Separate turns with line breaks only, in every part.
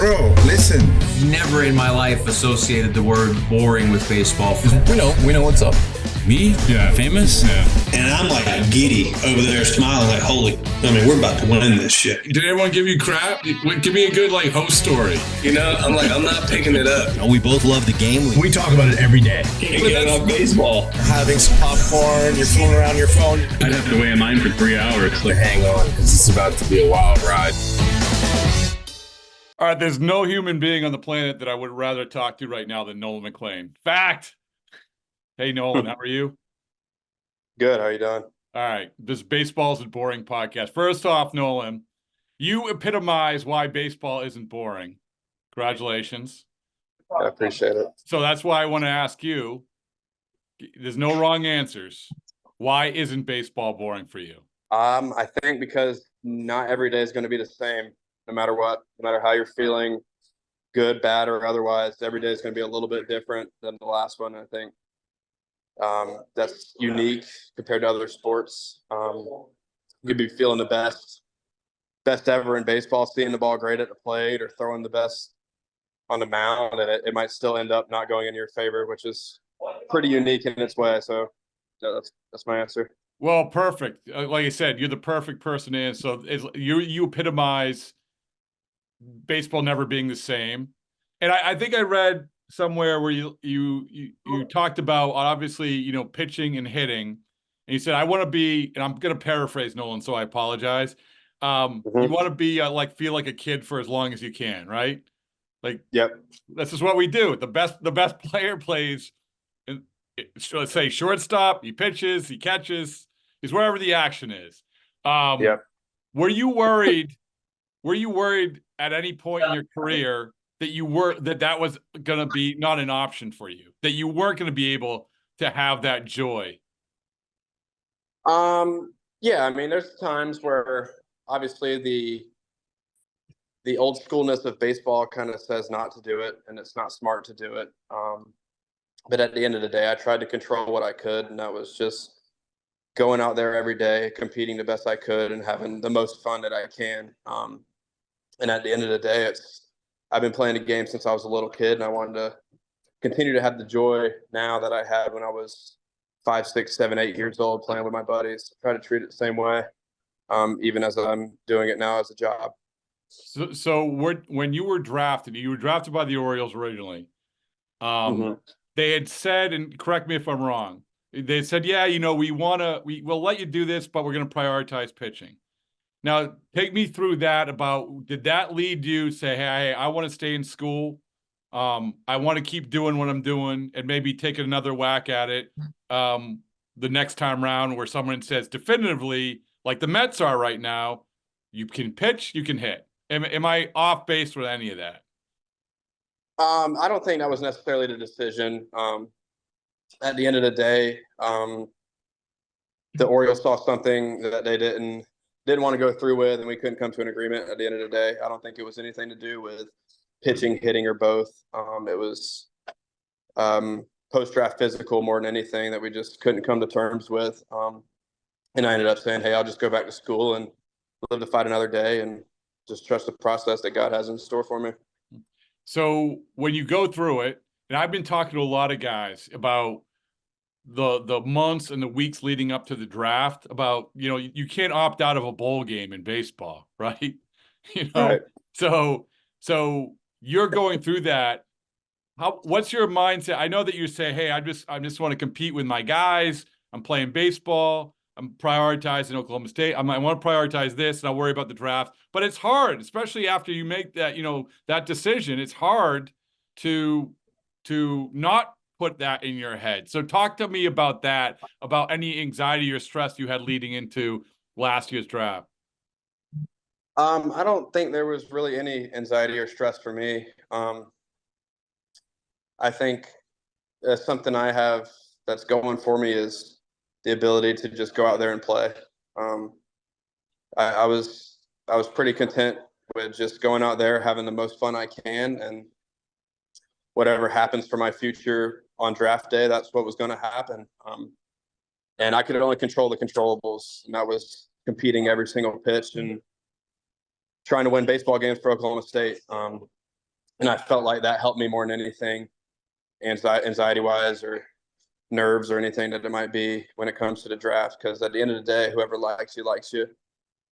Bro, listen.
Never in my life associated the word boring with baseball.
We know what's up.
Me? Yeah. Famous? Yeah.
And I'm like giddy over there smiling like, we're about to win this shit.
Did everyone give you crap? Give me a good host story.
I'm not picking it up.
We both love the game.
We talk about it every day.
Can't get enough baseball.
Having some popcorn, you're fooling around your phone.
I'd have to wait in line for 3 hours.
Hang on, because it's about to be a wild ride.
All right, there's no human being on the planet that I would rather talk to right now than Nolan McLean. Fact. Hey, Nolan, how are you?
Good. How you doing?
All right. This Baseball Isn't Boring podcast. First off, Nolan, you epitomize why baseball isn't boring. Congratulations.
I appreciate it.
So that's why I want to ask you, there's no wrong answers. Why isn't baseball boring for you?
I think because not every day is going to be the same, no matter what, no matter how you're feeling, good, bad, or otherwise. Every day is going to be a little bit different than the last one, I think. That's unique compared to other sports. You could be feeling the best ever in baseball, seeing the ball great at the plate or throwing the best on the mound, and it might still end up not going in your favor, which is pretty unique in its way. So that's my answer.
Well, perfect. Like I said, you're the perfect person to answer. So you epitomize baseball never being the same. And I think I read somewhere where you talked about, obviously, pitching and hitting, and you said, I want to be, and I'm going to paraphrase Nolan, so I apologize. You want to be feel like a kid for as long as you can, right?
Yep.
This is what we do. The best player plays, let's say shortstop, he pitches, he catches, he's wherever the action is.
Yep.
Were you worried at any point in your career that was going to be not an option for you, that you weren't going to be able to have that joy?
Yeah, there's times where obviously the old schoolness of baseball kind of says not to do it, and it's not smart to do it. But at the end of the day, I tried to control what I could, and that was just going out there every day, competing the best I could, and having the most fun that I can. And at the end of the day, I've been playing the game since I was a little kid, and I wanted to continue to have the joy now that I had when I was 5, 6, 7, 8 years old playing with my buddies. Try to treat it the same way, even as I'm doing it now as a job.
So when you were drafted by the Orioles originally. They had said, and correct me if I'm wrong, they said, yeah, we'll let you do this, but we're going to prioritize pitching. Now, take me through that. Did that lead you to say, hey, I want to stay in school. I want to keep doing what I'm doing and maybe take another whack at it the next time around, where someone says definitively, like the Mets are right now, you can pitch, you can hit. Am I off base with any of that?
I don't think that was necessarily the decision. At the end of the day, the Orioles saw something that they didn't want to go through with, and we couldn't come to an agreement at the end of the day. I don't think it was anything to do with pitching, hitting, or both. It was post-draft physical more than anything that we just couldn't come to terms with. And I ended up saying, hey, I'll just go back to school and live to fight another day and just trust the process that God has in store for me.
So when you go through it, and I've been talking to a lot of guys about the months and the weeks leading up to the draft, about, you can't opt out of a bowl game in baseball, right?
Right.
So you're going through that. What's your mindset? I know that you say, hey, I just want to compete with my guys. I'm playing baseball. I'm prioritizing Oklahoma State. I want to prioritize this, and I'll worry about the draft. But it's hard, especially after you make that, that decision. It's hard to not put that in your head. So talk to me about that, about any anxiety or stress you had leading into last year's draft.
I don't think there was really any anxiety or stress for me. I think something I have that's going for me is the ability to just go out there and play. I was pretty content with just going out there, having the most fun I can, and whatever happens for my future on draft day, that's what was going to happen. And I could only control the controllables, and that was competing every single pitch and trying to win baseball games for Oklahoma State. And I felt like that helped me more than anything, anxiety wise or nerves or anything that it might be when it comes to the draft. Because at the end of the day, whoever likes you,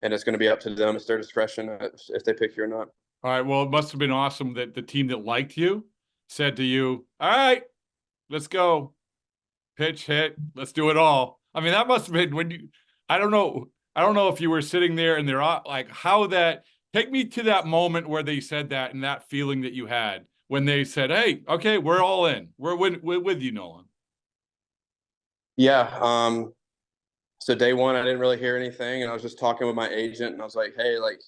and it's going to be up to them. It's their discretion if they pick you or not.
All right. Well, it must have been awesome that the team that liked you said to you, all right, let's go. Pitch, hit, let's do it all. I mean, that must have been when you, I don't know if you were sitting there and they're like, how that, take me to that moment where they said that and that feeling that you had when they said, hey, okay, we're all in. We're with you, Nolan.
Yeah. So day one, I didn't really hear anything, and I was just talking with my agent, and I was like, hey, like,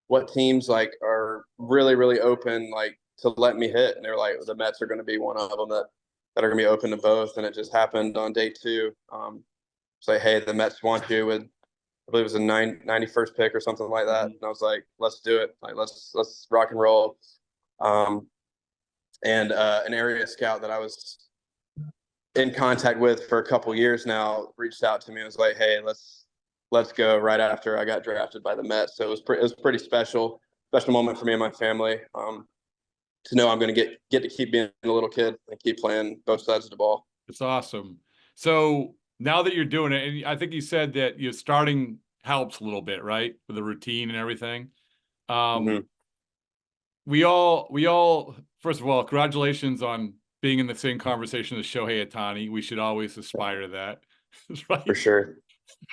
what teams like are really, really open, like, to let me hit? And they were like, the Mets are going to be one of them that are going to be open to both. And it just happened on day two. It's like, hey, the Mets want you with, I believe it was a 91st pick or something like that. And I was like, let's do it. Like, let's rock and roll. And an area scout that I was in contact with for a couple years now reached out to me and was like, hey, let's go right after I got drafted by the Mets. So it was pretty special moment for me and my family. To know I'm going to get to keep being a little kid and keep playing both sides of the ball.
It's awesome. So now that you're doing it, and I think you said that your starting helps a little bit, right? With the routine and everything. We all, first of all, congratulations on being in the same conversation as Shohei Ohtani. We should always aspire to that. Right?
For sure.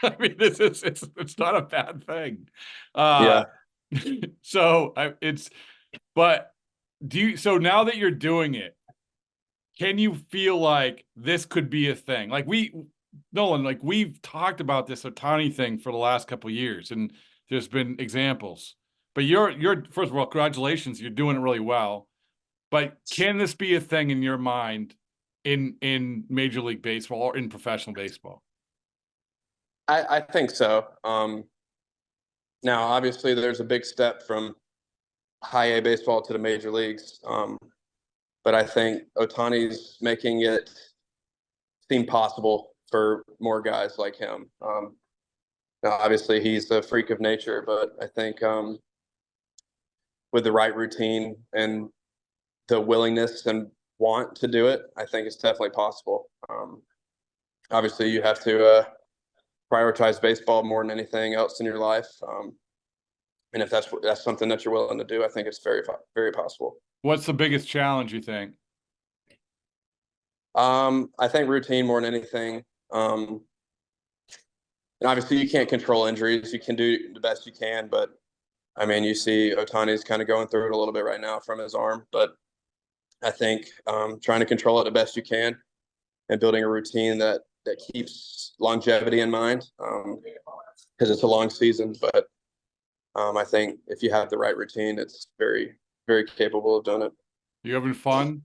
I mean, it's not a bad thing.
Yeah.
So so now that you're doing it, can you feel like this could be a thing? Like Nolan, like we've talked about this Ohtani thing for the last couple of years, and there's been examples. But you're first of all, congratulations, you're doing it really well. But can this be a thing in your mind in Major League Baseball or in professional baseball?
I think so. Now, obviously, there's a big step from high A baseball to the major leagues. But I think Ohtani's making it seem possible for more guys like him. Now, obviously, he's a freak of nature, but I think with the right routine and the willingness and want to do it, I think it's definitely possible. Obviously, you have to prioritize baseball more than anything else in your life. And if that's something that you're willing to do, I think it's very, very possible.
What's the biggest challenge, you think?
I think routine more than anything. And obviously you can't control injuries. You can do the best you can, but I mean, you see Ohtani's kind of going through it a little bit right now from his arm, but I think trying to control it the best you can and building a routine that keeps longevity in mind, because it's a long season. But I think if you have the right routine, it's very, very capable of doing it.
You having fun?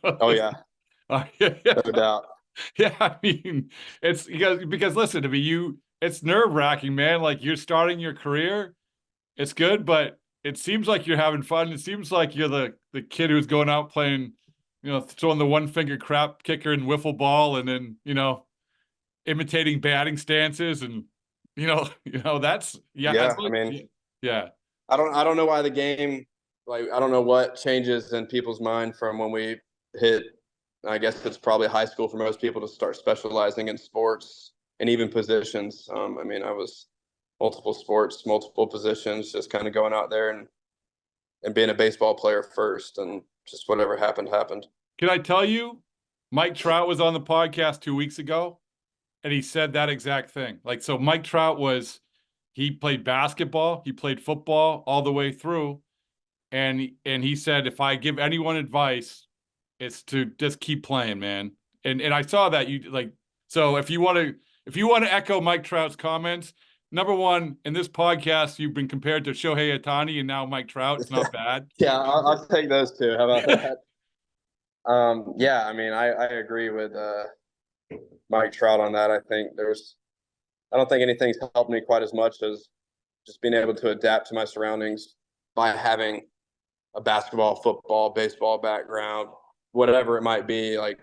Oh yeah.
Yeah.
No doubt.
Yeah, I mean, it's because listen to me, it's nerve-wracking, man. Like, you're starting your career, it's good, but it seems like you're having fun. It seems like you're the kid who's going out playing, throwing the one-finger crap kicker and wiffle ball, and then imitating batting stances, and that's
Yeah. I mean,
yeah.
I don't know why the game, like, I don't know what changes in people's mind from when we hit. I guess it's probably high school for most people to start specializing in sports and even positions. I mean, I was multiple sports, multiple positions, just kind of going out there and being a baseball player first, and just whatever happened.
Can I tell you, Mike Trout was on the podcast 2 weeks ago, and he said that exact thing. Like, so Mike Trout he played basketball, he played football all the way through. And he said, if I give anyone advice, it's to just keep playing, man. And I saw that so if you want to echo Mike Trout's comments, number one, in this podcast, you've been compared to Shohei Ohtani and now Mike Trout. It's not bad.
Yeah, I'll take those two. How about that? Yeah, I mean, I agree with Mike Trout on that. I don't think anything's helped me quite as much as just being able to adapt to my surroundings by having a basketball, football, baseball background, whatever it might be. Like,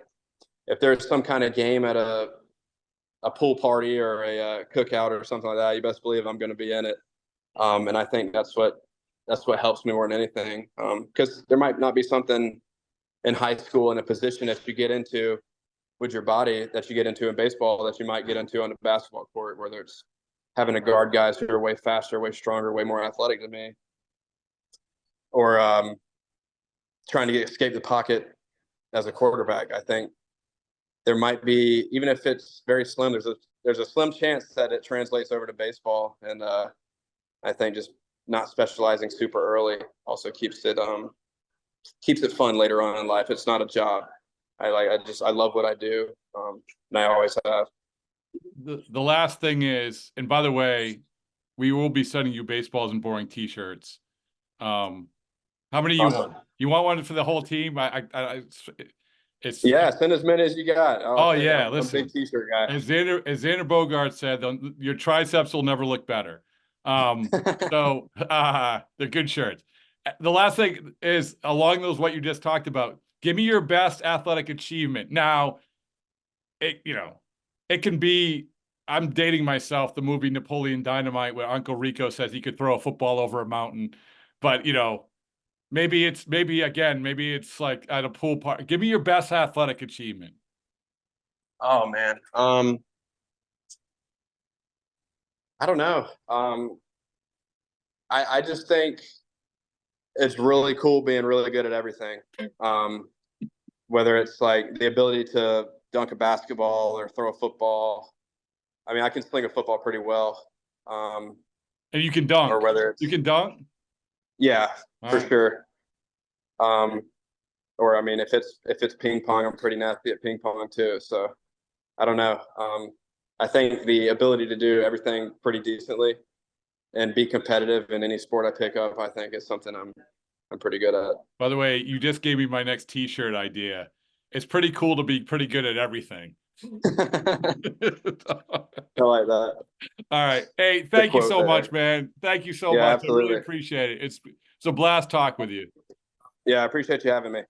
if there's some kind of game at a pool party or a cookout or something like that, you best believe I'm going to be in it. And I think that's what that's what helps me more than anything. Because there might not be something in high school in a position that you get into with your body that you get into in baseball that you might get into on the basketball court, whether it's having to guard guys who are way faster, way stronger, way more athletic than me, or trying to escape the pocket as a quarterback. I think there might be, even if it's very slim, there's a slim chance that it translates over to baseball. And I think just not specializing super early also keeps it fun later on in life. It's not a job. I love what I do, and I always have.
The last thing is, and by the way, we will be sending you Baseballs and Boring T-shirts. How many you want? You want one for the whole team? It's
send as many as you got.
Yeah, listen,
I'm a big T-shirt guy.
As Xander Bogart said, your triceps will never look better. So they're good shirts. The last thing is along those what you just talked about. Give me your best athletic achievement. Now, it can be. I'm dating myself. The movie Napoleon Dynamite, where Uncle Rico says he could throw a football over a mountain, but maybe it's like at a pool park. Give me your best athletic achievement.
Oh man. I don't know. I just think it's really cool being really good at everything. Whether it's like the ability to dunk a basketball or throw a football. I mean, I can sling a football pretty well.
And you can dunk.
Or whether it's,
you can dunk.
Yeah,
all
for
right.
sure. Or I mean, if it's ping pong, I'm pretty nasty at ping pong too. So I don't know. I think the ability to do everything pretty decently and be competitive in any sport I pick up, I think is something I'm pretty good at.
By the way, you just gave me my next T-shirt idea. It's pretty cool to be pretty good at everything.
I like that.
All right. Hey, thank you so much, man. Thank you so much.
Absolutely.
I really appreciate it. It's a blast talk with you.
Yeah, I appreciate you having me.